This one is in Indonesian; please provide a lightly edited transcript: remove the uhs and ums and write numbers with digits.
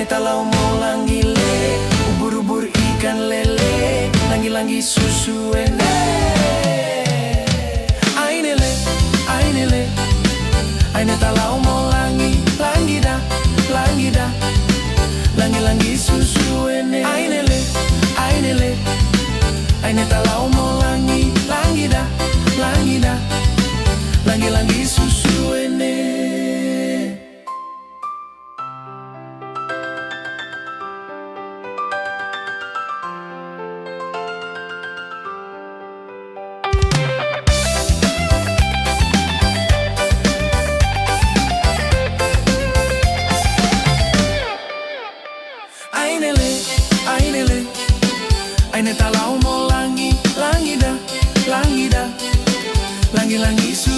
talau mau langi le, ubur-ubur ikan lele, langi-langi susu ene. Aine le, aine talau mau langi, langi da, langi-langi susu ene. Aine le, aine talau mau langi, langi da, langi-langi susu ene. Aine talau mau langi, langi da, langi-langi susu.